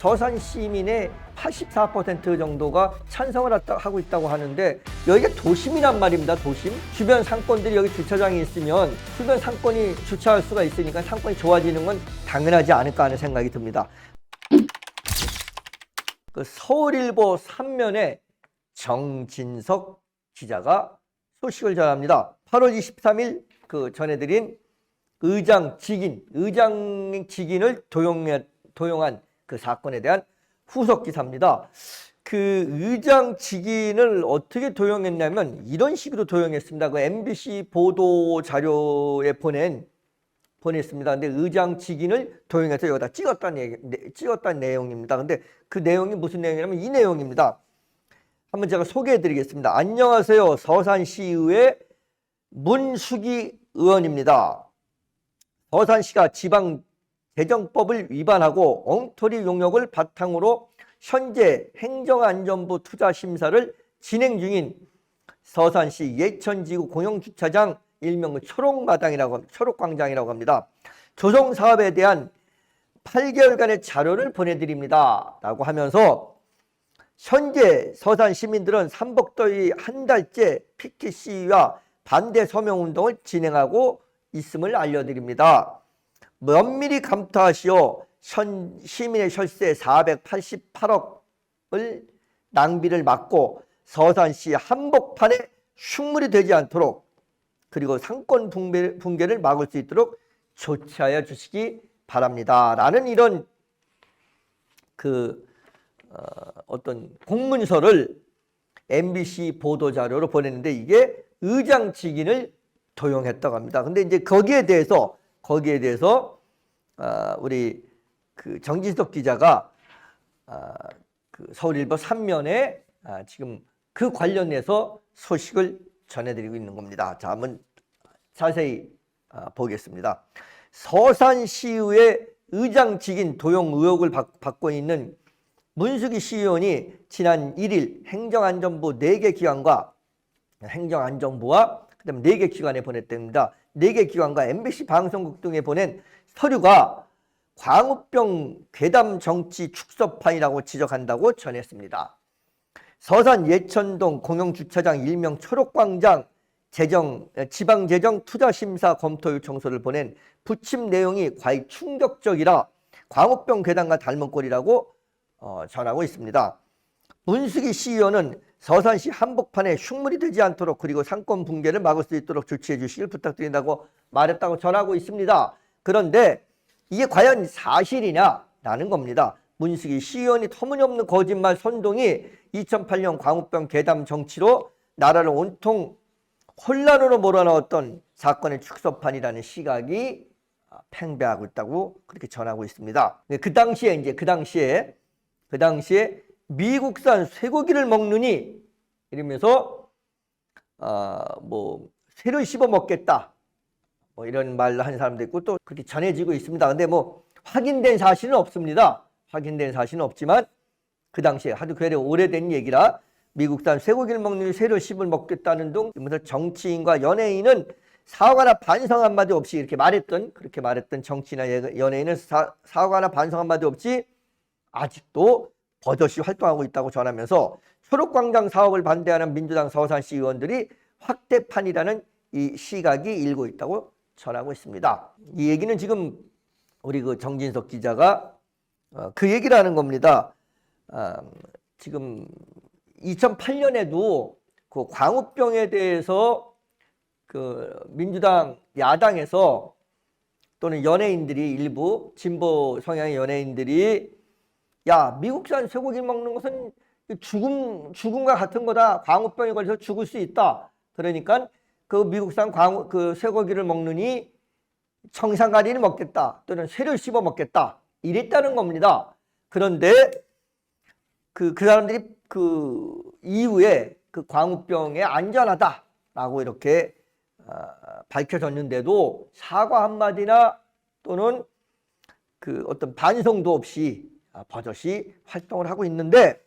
서산 시민의 84% 정도가 찬성을 하고 있다고 하는데 여기가 도심이란 말입니다. 도심. 주변 상권들이 여기 주차장이 있으면 주변 상권이 주차할 수가 있으니까 상권이 좋아지는 건 당연하지 않을까 하는 생각이 듭니다. 그 서울일보 3면에 정진석 기자가 소식을 전합니다. 8월 23일 그 전해드린 의장 직인을 도용한 그 사건에 대한 후속 기사입니다. 그 의장 직인을 어떻게 도용했냐면 이런 식으로 도용했습니다. 그 MBC 보도 자료에 보냈습니다. 근데 의장 직인을 도용해서 여기다 찍었다는 내용입니다. 근데 그 내용이 무슨 내용이냐면 이 내용입니다. 한번 제가 소개해 드리겠습니다. 안녕하세요. 서산시의회 문수기 의원입니다. 서산시가 지방재정법을 위반하고 엉터리 용역을 바탕으로 현재 행정안전부 투자심사를 진행 중인 서산시 예천지구 공영주차장 일명 초록광장이라고 합니다. 조성사업에 대한 8개월간의 자료를 보내드립니다. 라고 하면서 현재 서산 시민들은 삼복더위 한 달째 피켓 시위와 반대 서명운동을 진행하고 있음을 알려드립니다. 면밀히 감토하시어 시민의 혈세 488억을 낭비를 막고 서산시 한복판에 흉물이 되지 않도록 그리고 상권 붕괴를 막을 수 있도록 조치하여 주시기 바랍니다. 라는 이런 어떤 공문서를 MBC 보도자료로 보냈는데 이게 의장 직인을 도용했다고 합니다. 근데 이제 거기에 대해서 우리 그 정진석 기자가 그 서울일보 3면에 지금 그 관련해서 소식을 전해드리고 있는 겁니다. 자, 한번 자세히 보겠습니다. 서산시의회 의장 직인 도용 의혹을 받고 있는 문수기 시의원이 지난 1일 행정안전부 4개 기관과 행정안전부와 그다음에 4개 기관에 보냈답니다. 4개 기관과 MBC 방송국 등에 보낸 서류가 광우병 괴담 정치 축소판이라고 지적한다고 전했습니다. 서산 예천동 공영주차장 일명 초록광장 지방재정 투자심사 검토 요청서를 보낸 부침 내용이 과히 충격적이라 광우병 괴담과 닮은 꼴이라고 전하고 있습니다. 문수기 시의원은 서산시 한복판에 흉물이 되지 않도록 그리고 상권 붕괴를 막을 수 있도록 조치해 주시길 부탁드린다고 말했다고 전하고 있습니다. 그런데 이게 과연 사실이냐라는 겁니다. 문수기 시의원이 터무니없는 거짓말 선동이 2008년 광우병 괴담 정치로 나라를 온통 혼란으로 몰아넣었던 사건의 축소판이라는 시각이 팽배하고 있다고 그렇게 전하고 있습니다. 그 당시에 미국산 쇠고기를 먹느니 이러면서 새를 씹어 먹겠다 이런 말을 하는 사람도 있고 또 그렇게 전해지고 있습니다. 근데 확인된 사실은 없습니다. 확인된 사실은 없지만 그 당시에 하도 굉장히 오래된 얘기라 미국산 쇠고기를 먹느니 새를 씹어 먹겠다는 등 정치인과 연예인은 사과나 반성 한마디 없이 그렇게 말했던 정치나 연예인은 사과나 반성 한마디 없이 아직도 버젓이 활동하고 있다고 전하면서 초록광장 사업을 반대하는 민주당 서산시 의원들이 확대판이라는 이 시각이 일고 있다고 전하고 있습니다. 이 얘기는 지금 우리 그 정진석 기자가 그 얘기를 하는 겁니다. 지금 2008년에도 그 광우병에 대해서 그 민주당 야당에서 또는 연예인들이 일부 진보 성향의 연예인들이 야, 미국산 쇠고기 먹는 것은 죽음과 같은 거다. 광우병에 걸려서 죽을 수 있다. 그러니까 그 미국산 쇠고기를 먹느니 청산가리를 먹겠다. 또는 쇠를 씹어 먹겠다. 이랬다는 겁니다. 그런데 그 사람들이 그 이후에 그 광우병에 안전하다라고 이렇게 밝혀졌는데도 사과 한마디나 또는 그 어떤 반성도 없이 버젓이 활동을 하고 있는데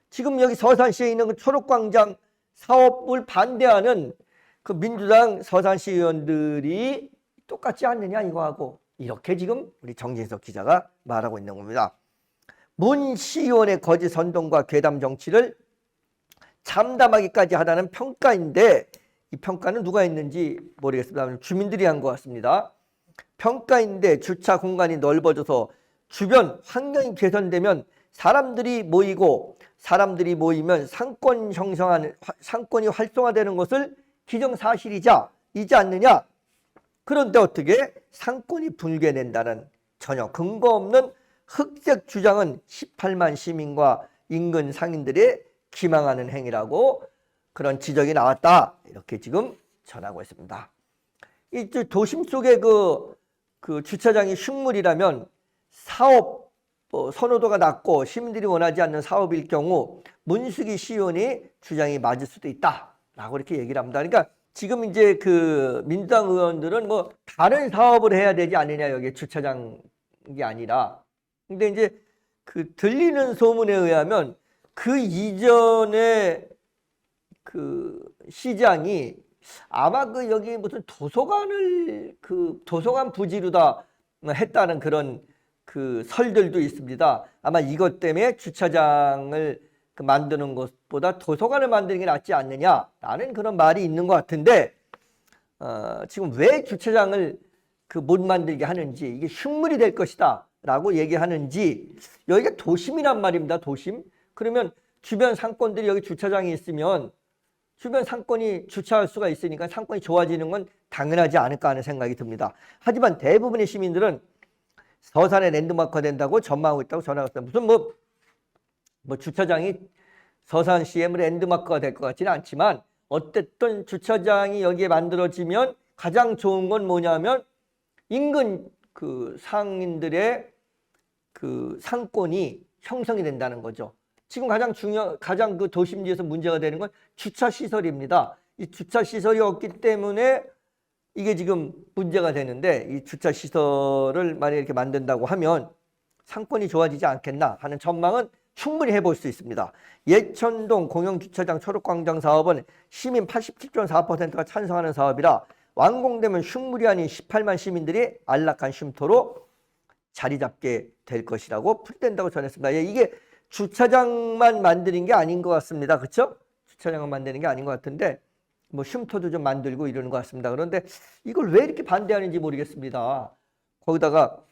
지금 여기 서산시에 있는 그 초록광장 사업을 반대하는 그 민주당 서산시 의원들이 똑같지 않느냐 이거하고 이렇게 지금 우리 정진석 기자가 말하고 있는 겁니다. 문 시의원의 거짓 선동과 괴담 정치를 참담하기까지 하다는 평가인데, 이 평가는 누가 했는지 모르겠습니다. 주민들이 한 것 같습니다. 평가인데 주차 공간이 넓어져서 주변 환경이 개선되면 사람들이 모이면 상권이 활성화되는 것을 기정사실이지 않느냐. 그런데 어떻게 상권이 붕괴된다는 전혀 근거 없는 흑색 주장은 18만 시민과 인근 상인들의 기망하는 행위라고 그런 지적이 나왔다. 이렇게 지금 전하고 있습니다. 이 도심 속의 그 주차장이 흉물이라면 사업 선호도가 낮고 시민들이 원하지 않는 사업일 경우 문수기 시의원이 주장이 맞을 수도 있다라고 이렇게 얘기를 합니다. 그러니까 지금 이제 그 민주당 의원들은 뭐 다른 사업을 해야 되지 않느냐, 여기 주차장이 아니라. 근데 이제 그 들리는 소문에 의하면 그 이전에 그 시장이 아마 그 여기 무슨 도서관 부지로다 했다는 그런 그 설들도 있습니다. 아마 이것 때문에 주차장을 만드는 것보다 도서관을 만드는 게 낫지 않느냐라는 그런 말이 있는 것 같은데, 지금 왜 주차장을 못 만들게 하는지, 이게 흉물이 될 것이다 라고 얘기하는지. 여기가 도심이란 말입니다. 도심. 그러면 주변 상권들이 여기 주차장이 있으면 주변 상권이 주차할 수가 있으니까 상권이 좋아지는 건 당연하지 않을까 하는 생각이 듭니다. 하지만 대부분의 시민들은 서산에 랜드마크가 된다고 전망하고 있다고 전하고 있습니다. 무슨 뭐 주차장이 서산시의 랜드마크가 될 것 같지는 않지만, 어쨌든 주차장이 여기에 만들어지면 가장 좋은 건 뭐냐면 인근 그 상인들의 그 상권이 형성이 된다는 거죠. 지금 가장 그 도심지에서 문제가 되는 건 주차 시설입니다. 이 주차 시설이 없기 때문에 이게 지금 문제가 되는데, 이 주차 시설을 만약에 이렇게 만든다고 하면 상권이 좋아지지 않겠나 하는 전망은 충분히 해볼 수 있습니다. 예천동 공영주차장 초록광장 사업은 시민 87.4%가 찬성하는 사업이라 완공되면 흉물이 아닌 18만 시민들이 안락한 쉼터로 자리 잡게 될 것이라고 풀된다고 전했습니다. 이게 주차장만 만드는 게 아닌 것 같습니다. 그렇죠? 주차장만 만드는 게 아닌 것 같은데 뭐 쉼터도 좀 만들고 이러는 것 같습니다. 그런데 이걸 왜 이렇게 반대하는지 모르겠습니다. 거기다가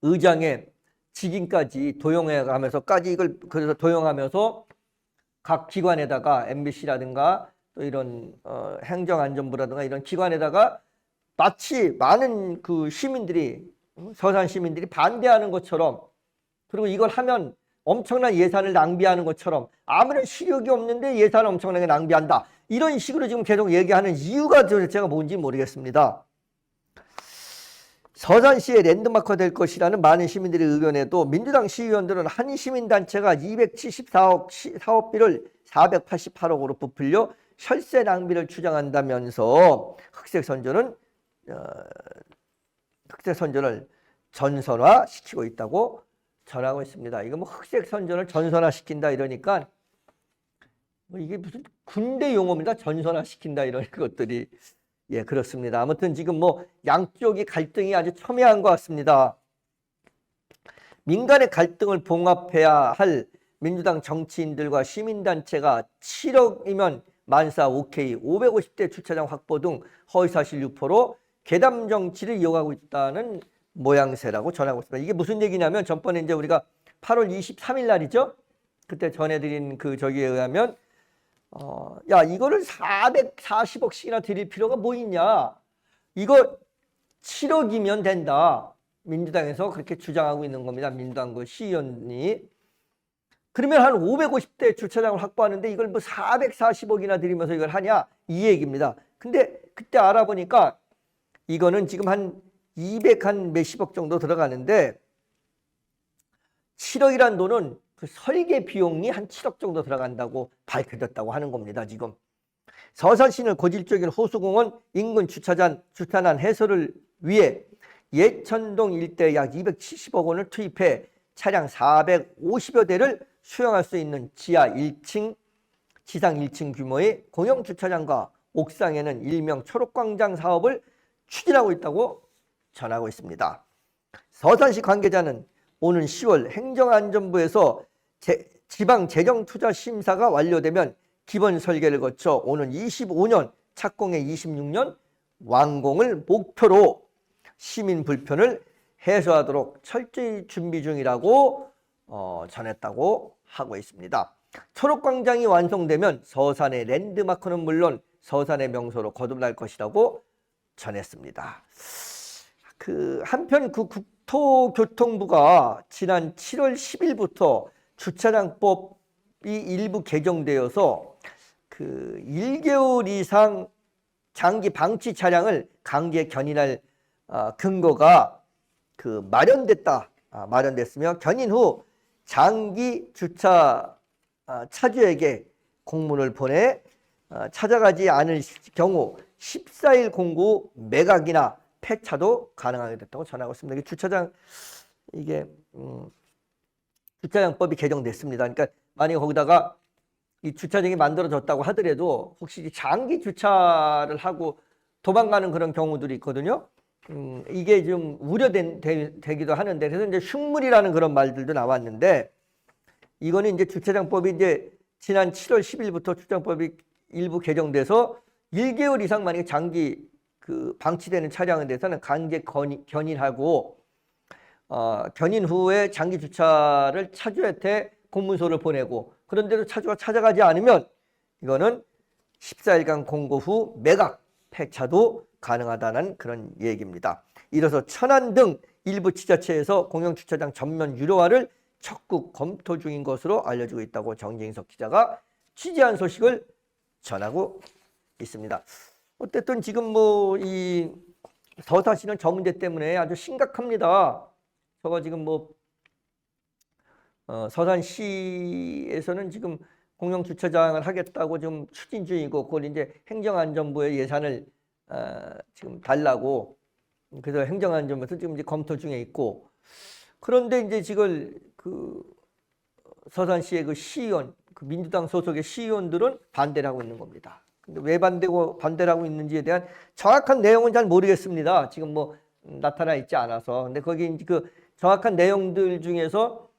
의장의 직인까지 도용해가면서까지 이걸 그래서 도용하면서 각 기관에다가 MBC라든가 또 이런 행정안전부라든가 이런 기관에다가 마치 많은 그 시민들이 서산 시민들이 반대하는 것처럼, 그리고 이걸 하면 엄청난 예산을 낭비하는 것처럼, 아무런 실력이 없는데 예산을 엄청나게 낭비한다, 이런 식으로 지금 계속 얘기하는 이유가 제가 뭔지 모르겠습니다. 서산시의 랜드마크가 될 것이라는 많은 시민들의 의견에도 민주당 시의원들은 한 시민단체가 274억 사업비를 488억으로 부풀려 혈세 낭비를 주장한다면서 흑색 선전을 전선화시키고 있다고 전하고 있습니다. 이거 뭐 흑색 선전을 전선화시킨다 이러니까 뭐 이게 무슨 군대 용어입니다. 전선화시킨다 이런 것들이. 예, 그렇습니다. 아무튼 지금 뭐 양쪽이 갈등이 아주 첨예한 것 같습니다. 민간의 갈등을 봉합해야 할 민주당 정치인들과 시민단체가 7억이면 만사 오케이, 550대 주차장 확보 등 허위사실 유포로 괴담 정치를 이어가고 있다는 모양새라고 전하고 있습니다. 이게 무슨 얘기냐면, 전번에 이제 우리가 8월 23일 날이죠. 그때 전해드린 그 저기에 의하면 야, 이거를 440억씩이나 드릴 필요가 뭐 있냐, 이거 7억이면 된다, 민주당에서 그렇게 주장하고 있는 겁니다. 민주당 그 시의원이. 그러면 한 550대 주차장을 확보하는데 이걸 뭐 440억이나 드리면서 이걸 하냐, 이 얘기입니다. 근데 그때 알아보니까 이거는 지금 한 200한 몇십억 정도 들어가는데 7억이란 돈은 그 설계 비용이 한 7억 정도 들어간다고 밝혀졌다고 하는 겁니다. 지금 서산시는 고질적인 호수공원 인근 주차난 해소를 위해 예천동 일대 약 270억 원을 투입해 차량 450여 대를 수용할 수 있는 지상 1층 규모의 공영주차장과 옥상에는 일명 초록광장 사업을 추진하고 있다고 전하고 있습니다. 서산시 관계자는 오는 10월 행정안전부에서 지방재정투자심사가 완료되면 기본 설계를 거쳐 오는 25년 착공해 26년 완공을 목표로 시민 불편을 해소하도록 철저히 준비 중이라고 전했다고 하고 있습니다. 초록광장이 완성되면 서산의 랜드마크는 물론 서산의 명소로 거듭날 것이라고 전했습니다. 한편 국토교통부가 지난 7월 10일부터 주차장법이 일부 개정되어서 1개월 이상 장기 방치 차량을 강제 견인할 근거가 마련됐으며 견인 후 장기 주차 차주에게 공문을 보내 찾아가지 않을 경우 14일 공고 매각이나 폐차도 가능하게 됐다고 전하고 있습니다. 주차장법이 개정됐습니다. 그러니까 만약에 거기다가 이 주차장이 만들어졌다고 하더라도 혹시 장기 주차를 하고 도망가는 그런 경우들이 있거든요. 이게 좀 우려되기도 하는데, 그래서 이제 흉물이라는 그런 말들도 나왔는데, 이거는 이제 주차장법이 이제 지난 7월 10일부터 주차장법이 일부 개정돼서 1개월 이상 만약에 장기 방치되는 차량에 대해서는 강제 견인하고 견인 후에 장기 주차를 차주한테 공문서를 보내고, 그런데도 차주가 찾아가지 않으면 이거는 14일간 공고 후 매각, 폐차도 가능하다는 그런 얘기입니다. 이로써 천안 등 일부 지자체에서 공영주차장 전면 유료화를 적극 검토 중인 것으로 알려지고 있다고 정진석 기자가 취재한 소식을 전하고 있습니다. 어쨌든 지금 이 서산시는 저 문제 때문에 아주 심각합니다. 저거 지금 서산시에서는 지금 공영주차장을 하겠다고 좀 추진 중이고, 그걸 이제 행정안전부의 예산을 지금 달라고, 그래서 행정안전부에서 지금 이제 검토 중에 있고, 그런데 이제 지금 서산시의 시의원, 민주당 소속의 시의원들은 반대를 하고 있는 겁니다. 근데 왜 반대를 하고 있는지에 대한 정확한 내용은 잘 모르겠습니다. 지금 나타나 있지 않아서. 근데 거기 이제 정확한 내용들 중에서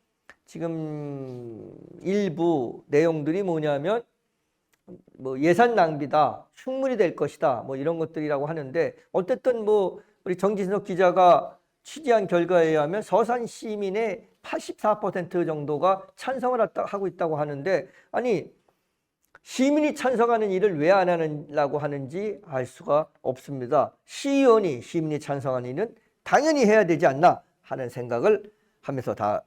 지금 일부 내용들이 뭐냐면 예산 낭비다, 흉물이 될 것이다, 이런 것들이라고 하는데, 어쨌든 우리 정진석 기자가 취재한 결과에 의하면 서산 시민의 84% 정도가 찬성을 하고 있다고 하는데, 아니 시민이 찬성하는 일을 왜 안 하려고 하는지 알 수가 없습니다. 시의원이 시민이 찬성하는 일은 당연히 해야 되지 않나 하는 생각을 하면서 다